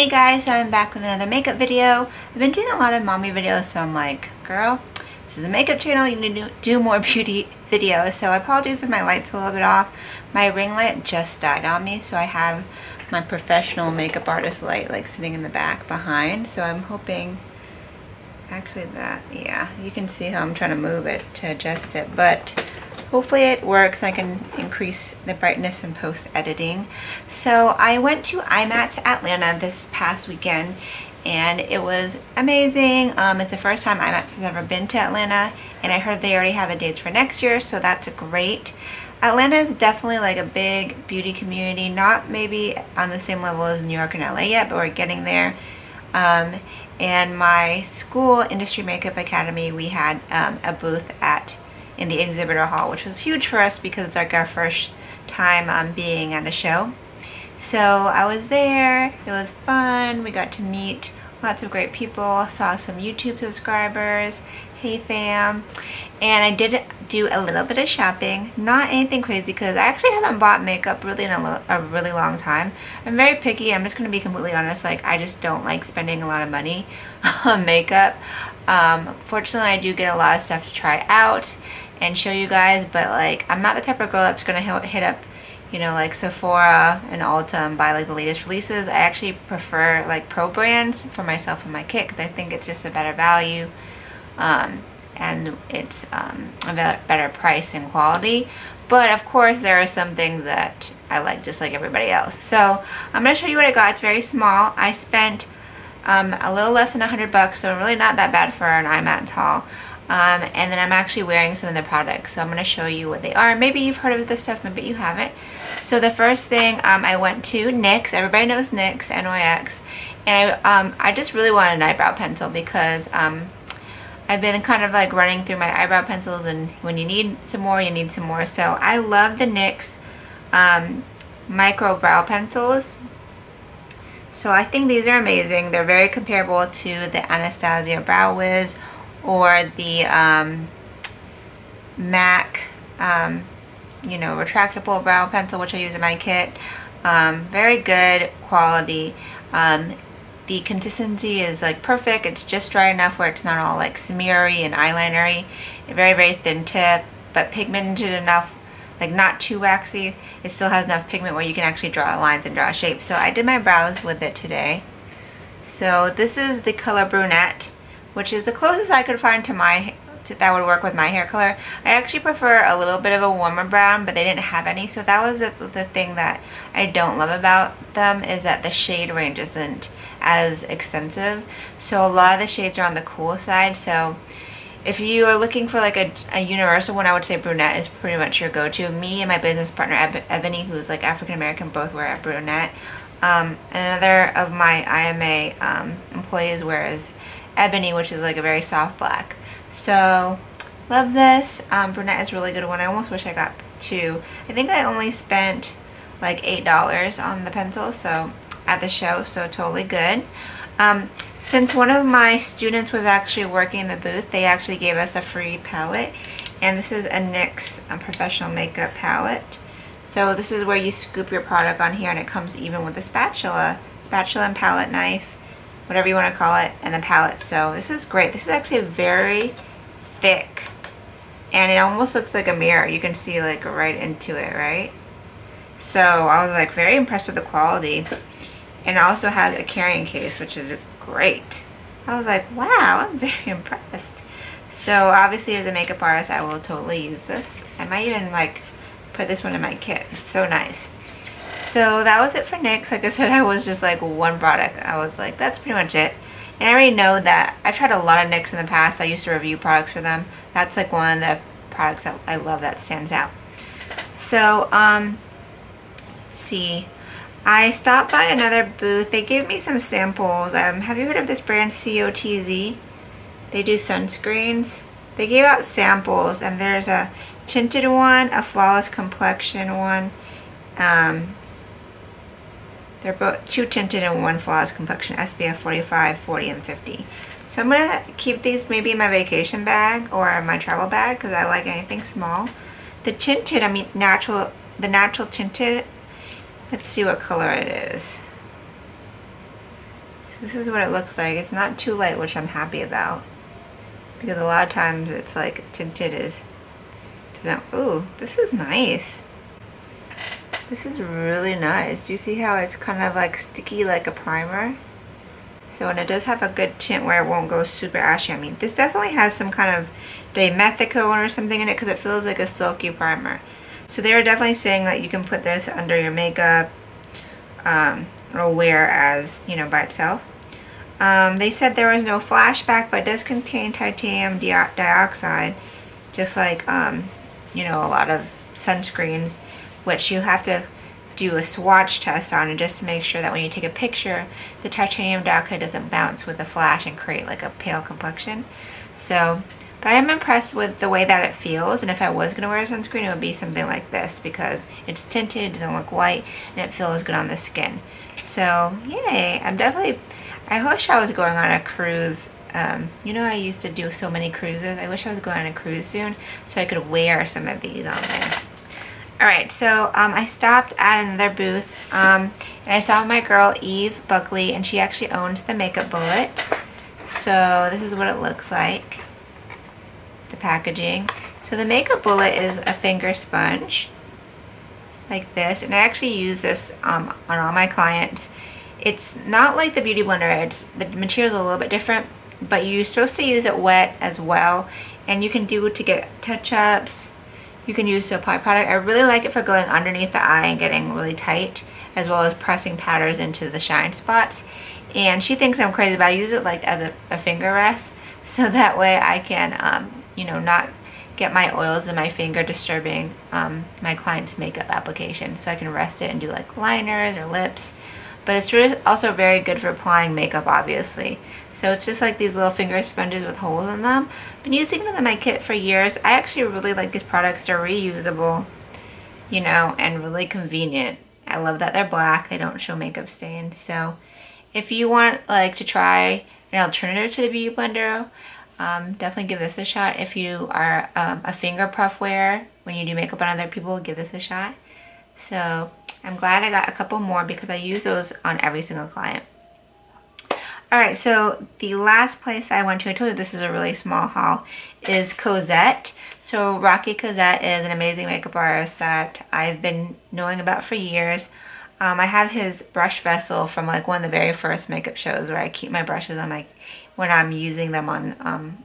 Hey guys, so I'm back with another makeup video. I've been doing a lot of mommy videos, so I'm like, girl, this is a makeup channel, you need to do more beauty videos. So I apologize if my light's a little bit off. My ring light just died on me, so I have my professional makeup artist light like sitting in the back behind. So I'm hoping, actually that, yeah, you can see how I'm trying to move it to adjust it, but hopefully it works and I can increase the brightness in post-editing. So I went to IMATS Atlanta this past weekend and it was amazing. It's the first time IMATS has ever been to Atlanta, and I heard they already have the dates for next year, so that's great. Atlanta is definitely like a big beauty community, not maybe on the same level as New York and LA yet, but we're getting there. And my school, Industry Makeup Academy, we had a booth in the exhibitor hall, which was huge for us because it's like our first time being at a show. So I was there, it was fun, we got to meet lots of great people, saw some YouTube subscribers, hey fam, and I did do a little bit of shopping, not anything crazy because I actually haven't bought makeup really in a really long time. I'm very picky, I'm just going to be completely honest, like I just don't like spending a lot of money on makeup. Fortunately I do get a lot of stuff to try out and show you guys, but like I'm not the type of girl that's gonna hit up, you know, like Sephora and Ulta and buy like the latest releases. I actually prefer like pro brands for myself and my kit because I think it's just a better value, and it's a better price and quality. But of course there are some things that I like just like everybody else. So I'm gonna show you what I got. It's very small. I spent a little less than $100, so really not that bad for an IMATS haul. And then I'm actually wearing some of the products, so I'm going to show you what they are. Maybe you've heard of this stuff, maybe you haven't. So the first thing, I went to NYX. Everybody knows NYX, NYX, and I just really wanted an eyebrow pencil because I've been kind of like running through my eyebrow pencils, and when you need some more, you need some more. So I love the NYX micro brow pencils. So I think these are amazing. They're very comparable to the Anastasia Brow Wiz or the MAC, you know, retractable brow pencil, which I use in my kit. Very good quality. The consistency is like perfect. It's just dry enough where it's not all like smeary and eyelinery. A very, very thin tip, but pigmented enough, like not too waxy. It still has enough pigment where you can actually draw lines and draw shapes. So I did my brows with it today. So this is the color Brunette, which is the closest I could find to that would work with my hair color. I actually prefer a little bit of a warmer brown, but they didn't have any, so that was the thing that I don't love about them, is that the shade range isn't as extensive. So a lot of the shades are on the cool side, so if you are looking for like a universal one, I would say Brunette is pretty much your go-to. Me and my business partner Ebony, who's like African American, both wear Brunette. Another of my IMA employees wears Ebony, which is like a very soft black. So love this. Brunette is a really good one. I almost wish I got two. I think I only spent like $8 on the pencil, so at the show, so totally good. Since one of my students was actually working in the booth, they actually gave us a free palette, and this is a NYX professional makeup palette. So this is where you scoop your product on here, and it comes even with a spatula and palette knife, whatever you want to call it, and the palette. So this is great. This is actually very thick, and it almost looks like a mirror. You can see like right into it, right? So I was like very impressed with the quality, and it also has a carrying case, which is great. I was like, wow, I'm very impressed. So obviously as a makeup artist, I will totally use this. I might even like put this one in my kit. It's so nice. So that was it for NYX. Like I said, I was just like one product. I was like, that's pretty much it. And I already know that I've tried a lot of NYX in the past. I used to review products for them. That's like one of the products that I love that stands out. So, let's see. I stopped by another booth. They gave me some samples. Have you heard of this brand COTZ? They do sunscreens. They gave out samples, and there's a tinted one, a flawless complexion one. They're both two tinted and one flawless complexion, SPF 45, 40, and 50. So I'm going to keep these maybe in my vacation bag or my travel bag because I like anything small. The tinted, I mean the natural tinted, let's see what color it is. this is what it looks like. It's not too light, which I'm happy about, because a lot of times it's like tinted is doesn't. Ooh, this is nice. This is really nice. Do you see how it's kind of like sticky like a primer? So, and it does have a good tint where it won't go super ashy. I mean, this definitely has some kind of dimethicone or something in it because it feels like a silky primer. So they were definitely saying that you can put this under your makeup or wear as, you know, by itself. They said there was no flashback, but it does contain titanium dioxide, just like, you know, a lot of sunscreens, which you have to do a swatch test on it just to make sure that when you take a picture, the titanium dioxide doesn't bounce with the flash and create like a pale complexion. So, but I am impressed with the way that it feels, and if I was going to wear a sunscreen, it would be something like this because it's tinted, it doesn't look white, and it feels good on the skin. So, yay! I wish I was going on a cruise. You know, I used to do so many cruises. I wish I was going on a cruise soon so I could wear some of these on there. Alright, so I stopped at another booth and I saw my girl Eve Buckley, and she actually owns the Makeup Bullet. So this is what it looks like, the packaging. So the Makeup Bullet is a finger sponge like this, and I actually use this on all my clients. It's not like the Beauty Blender, the material is a little bit different, but you're supposed to use it wet as well, and you can do it to get touch-ups. You can use to apply product. I really like it for going underneath the eye and getting really tight, as well as pressing powders into the shine spots. And she thinks I'm crazy, but I use it like as a finger rest, so that way I can, you know, not get my oils in my finger disturbing my client's makeup application. So I can rest it and do like liners or lips. But it's really also very good for applying makeup, obviously. So it's just like these little finger sponges with holes in them. Been using them in my kit for years. I actually really like these products. They're reusable, you know, and really convenient. I love that they're black. They don't show makeup stain. So if you want like to try an alternative to the Beauty Blender, definitely give this a shot. If you are a finger puff wearer, when you do makeup on other people, give this a shot. So I'm glad I got a couple more because I use those on every single client. Alright, so the last place I went to, I told you this is a really small haul, is Cosette. So Rocky Cosette is an amazing makeup artist that I've been knowing about for years. I have his brush vessel from like one of the very first makeup shows where I keep my brushes on like when I'm using them on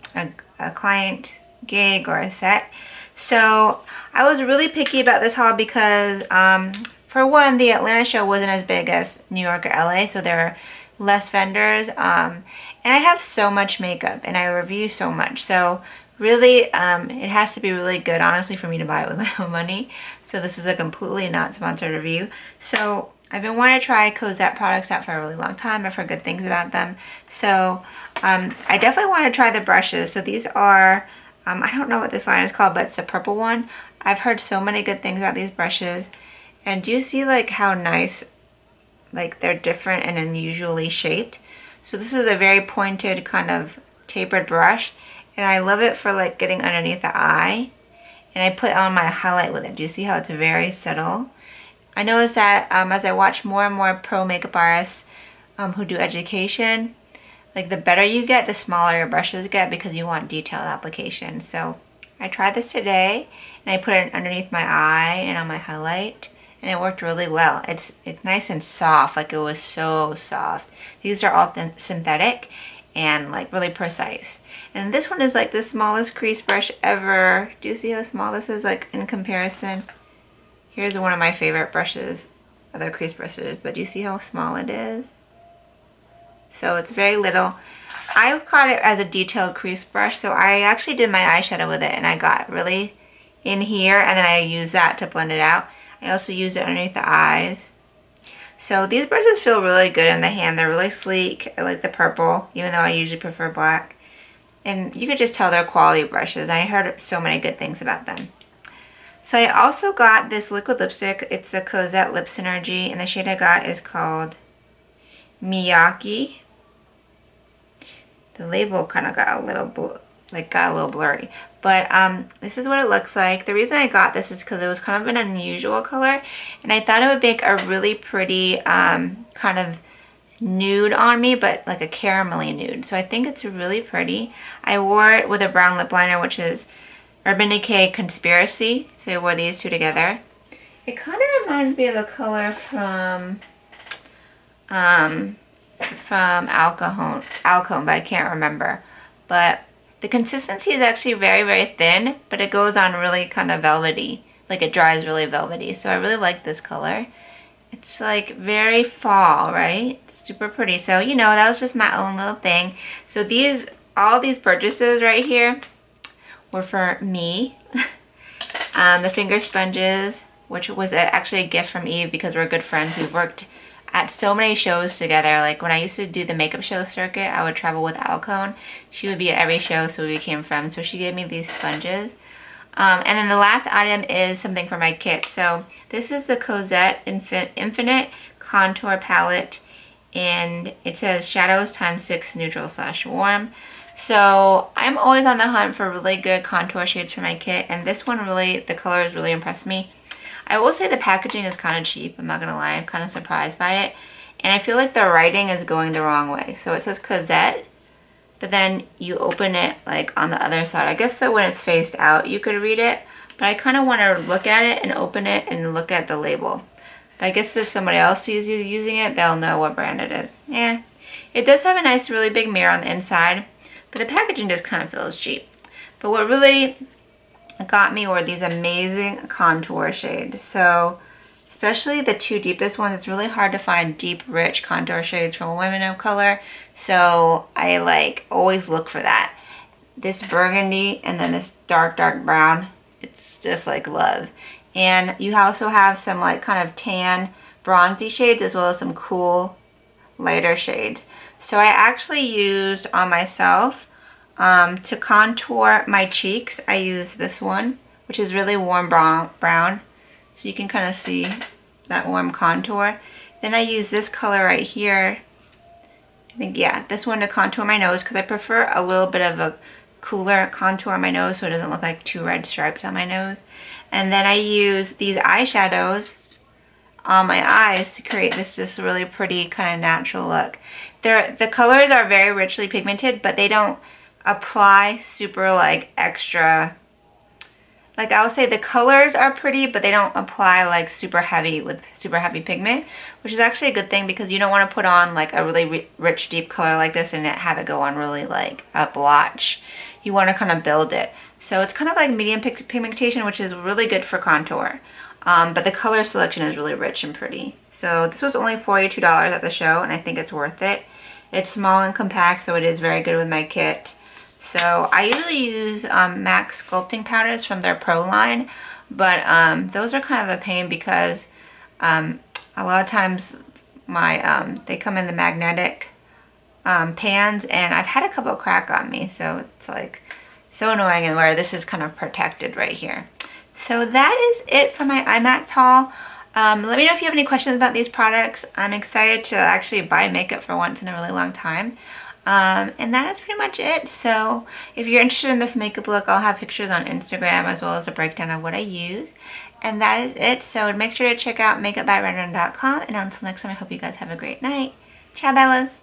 a client gig or a set. So I was really picky about this haul because for one, the Atlanta show wasn't as big as New York or LA, so there are less vendors, and I have so much makeup and I review so much, so really it has to be really good, honestly, for me to buy it with my own money. So this is a completely not sponsored review. So I've been wanting to try Cosette products out for a really long time. I've heard good things about them, so I definitely want to try the brushes. So these are I don't know what this line is called, but it's the purple one. I've heard so many good things about these brushes, and do you see like how nice, like they're different and unusually shaped. So this is a very pointed kind of tapered brush, and I love it for like getting underneath the eye, and I put on my highlight with it. Do you see how it's very subtle? I noticed that as I watch more and more pro makeup artists who do education, like the better you get, the smaller your brushes get because you want detailed application. So I tried this today and I put it underneath my eye and on my highlight, and it worked really well. It's nice and soft, like it was so soft. These are all synthetic and like really precise. And this one is like the smallest crease brush ever. Do you see how small this is like in comparison? Here's one of my favorite brushes, other crease brushes, but do you see how small it is? So it's very little. I caught it as a detailed crease brush, so I actually did my eyeshadow with it and I got really in here, and then I used that to blend it out. I also used it underneath the eyes. So these brushes feel really good in the hand. They're really sleek. I like the purple, even though I usually prefer black. And you could just tell they're quality brushes. I heard so many good things about them. So I also got this liquid lipstick. It's the Cosette Lip Synergy, and the shade I got is called Miyake. The label kind of got a little blurry, but this is what it looks like. The reason I got this is because it was kind of an unusual color, and I thought it would make a really pretty kind of nude on me, but like a caramelly nude. So I think it's really pretty. I wore it with a brown lip liner, which is Urban Decay Conspiracy. So I wore these two together. It kind of reminds me of a color from Alcone, but I can't remember. But the consistency is actually very, very thin, but it goes on really kind of velvety. Like it dries really velvety. So I really like this color. It's like very fall, right? It's super pretty. So, you know, that was just my own little thing. So all these purchases right here were for me. The finger sponges, which was actually a gift from Eve because we're good friends. We've worked at so many shows together. Like when I used to do the makeup show circuit, I would travel with Alcone. She would be at every show, so we became friends. So she gave me these sponges. And then the last item is something for my kit. So this is the Cosette Infinite Contour Palette, and it says Shadows ×6 Neutral/Warm. So I'm always on the hunt for really good contour shades for my kit, and this one really, the colors really impressed me. I will say the packaging is kind of cheap, I'm not gonna lie. I'm kind of surprised by it. And I feel like the writing is going the wrong way. So it says Cosette, but then you open it like on the other side. I guess so when it's faced out you could read it, but I kind of want to look at it and open it and look at the label. But I guess if somebody else sees you using it, they'll know what brand it is. Yeah, it does have a nice really big mirror on the inside, but the packaging just kind of feels cheap. But what really got me were these amazing contour shades. So especially the two deepest ones, it's really hard to find deep, rich contour shades from women of color. So I like always look for that. This burgundy and then this dark, dark brown. It's just like love. And you also have some like kind of tan, bronzy shades as well as some cool, lighter shades. So I actually used on myself to contour my cheeks. I used this one, which is really warm brown. So you can kind of see that warm contour. Then I use this color right here. I think, yeah, this one to contour my nose because I prefer a little bit of a cooler contour on my nose so it doesn't look like two red stripes on my nose. And then I use these eyeshadows on my eyes to create this just really pretty kind of natural look. The colors are very richly pigmented, but they don't apply super like extra. Like I would say the colors are pretty, but they don't apply like super heavy with super heavy pigment, which is actually a good thing because you don't want to put on like a really rich deep color like this and have it go on really like a blotch. You want to kind of build it. So it's kind of like medium pigmentation, which is really good for contour. But the color selection is really rich and pretty. So this was only $42 at the show, and I think it's worth it. It's small and compact, so it is very good with my kit. So I usually use MAC sculpting powders from their Pro line, but those are kind of a pain because a lot of times they come in the magnetic pans, and I've had a couple crack on me, so it's like so annoying, and where this is kind of protected right here. So that is it for my IMATS haul. Let me know if you have any questions about these products. I'm excited to actually buy makeup for once in a really long time. And that is pretty much it. So if you're interested in this makeup look, I'll have pictures on Instagram as well as a breakdown of what I use. And that is it. So make sure to check out makeupbyrenron.com. And until next time, I hope you guys have a great night. Ciao, Bellas.